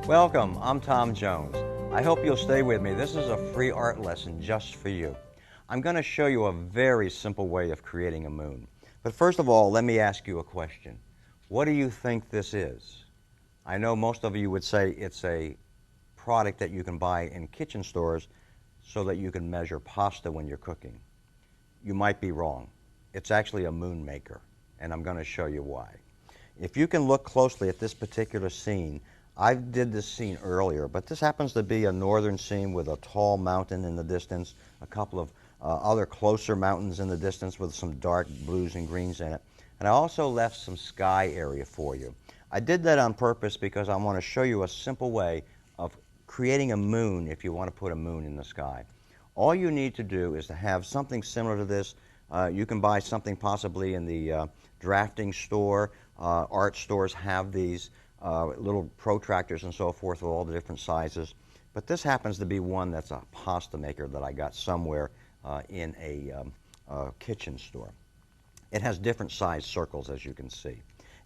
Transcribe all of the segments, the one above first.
Welcome, I'm Tom Jones. I hope you'll stay with me. This is a free art lesson just for you. I'm going to show you a very simple way of creating a moon. But first of all, let me ask you a question. What do you think this is? I know most of you would say it's a product that you can buy in kitchen stores so that you can measure pasta when you're cooking. You might be wrong. It's actually a moon maker, and I'm going to show you why. If you can look closely at this particular scene, I did this scene earlier, but this happens to be a northern scene with a tall mountain in the distance, a couple of other closer mountains in the distance with some dark blues and greens in it. And I also left some sky area for you. I did that on purpose because I want to show you a simple way of creating a moon if you want to put a moon in the sky. All you need to do is to have something similar to this. You can buy something possibly in the drafting store. Art stores have these little protractors and so forth with all the different sizes. But this happens to be one that's a pasta maker that I got somewhere in a kitchen store. It has different size circles, as you can see.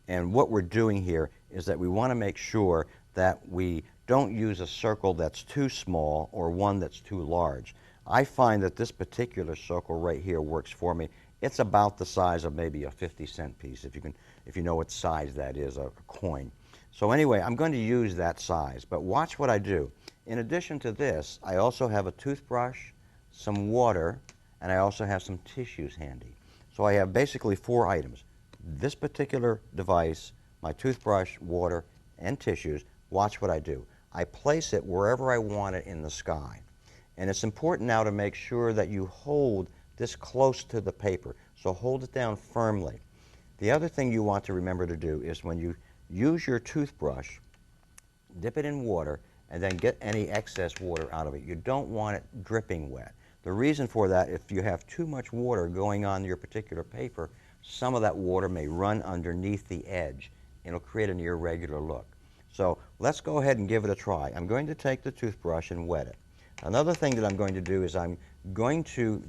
And what we're doing here is that we want to make sure that we don't use a circle that's too small or one that's too large. I find that this particular circle right here works for me. It's about the size of maybe a 50-cent piece, if you know what size that is, a coin. So anyway, I'm going to use that size, but watch what I do. In addition to this, I also have a toothbrush, some water, and I also have some tissues handy. So I have basically 4 items. This particular device, my toothbrush, water, and tissues. Watch what I do. I place it wherever I want it in the sky. And it's important now to make sure that you hold this close to the paper. So hold it down firmly. The other thing you want to remember to do is when you use your toothbrush, dip it in water, and then get any excess water out of it. You don't want it dripping wet. The reason for that, if you have too much water going on your particular paper, some of that water may run underneath the edge. It'll create an irregular look. So let's go ahead and give it a try. I'm going to take the toothbrush and wet it. Another thing that I'm going to do is I'm going to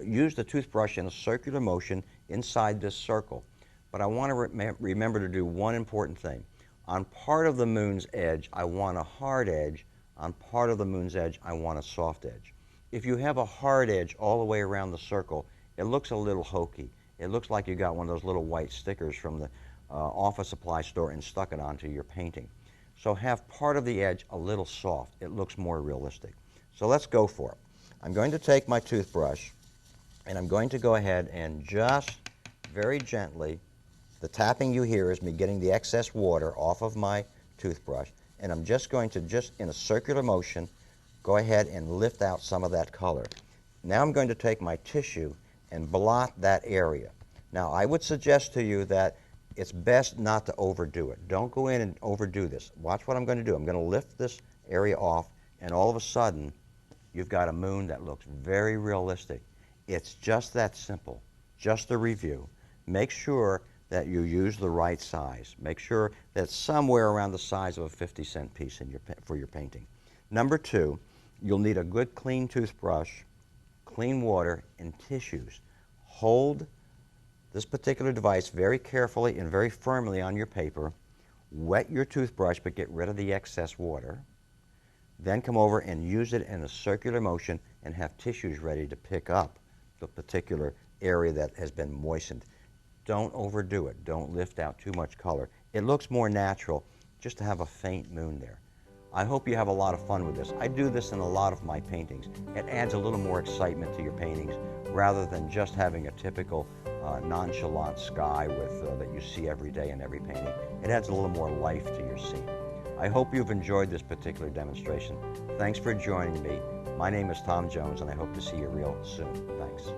use the toothbrush in a circular motion inside this circle. But I want to remember to do one important thing. On part of the moon's edge, I want a hard edge. On part of the moon's edge, I want a soft edge. If you have a hard edge all the way around the circle, it looks a little hokey. It looks like you got one of those little white stickers from the office supply store and stuck it onto your painting. So have part of the edge a little soft. It looks more realistic. So let's go for it. I'm going to take my toothbrush and I'm going to go ahead and just very gently, the tapping you hear is me getting the excess water off of my toothbrush, and I'm just going to, in a circular motion, go ahead and lift out some of that color. Now I'm going to take my tissue and blot that area. Now I would suggest to you that it's best not to overdo it. Don't go in and overdo this. Watch what I'm going to do. I'm going to lift this area off, and all of a sudden you've got a moon that looks very realistic. It's just that simple. Just a review. Make sure that you use the right size. Make sure that it's somewhere around the size of a 50-cent piece for your painting. Number 2, you'll need a good clean toothbrush, clean water, and tissues. Hold this particular device very carefully and very firmly on your paper. Wet your toothbrush, but get rid of the excess water. Then come over and use it in a circular motion and have tissues ready to pick up the particular area that has been moistened. Don't overdo it. Don't lift out too much color. It looks more natural just to have a faint moon there. I hope you have a lot of fun with this. I do this in a lot of my paintings. It adds a little more excitement to your paintings rather than just having a typical nonchalant sky that you see every day in every painting. It adds a little more life to your scene. I hope you've enjoyed this particular demonstration. Thanks for joining me. My name is Tom Jones, and I hope to see you real soon. Thanks.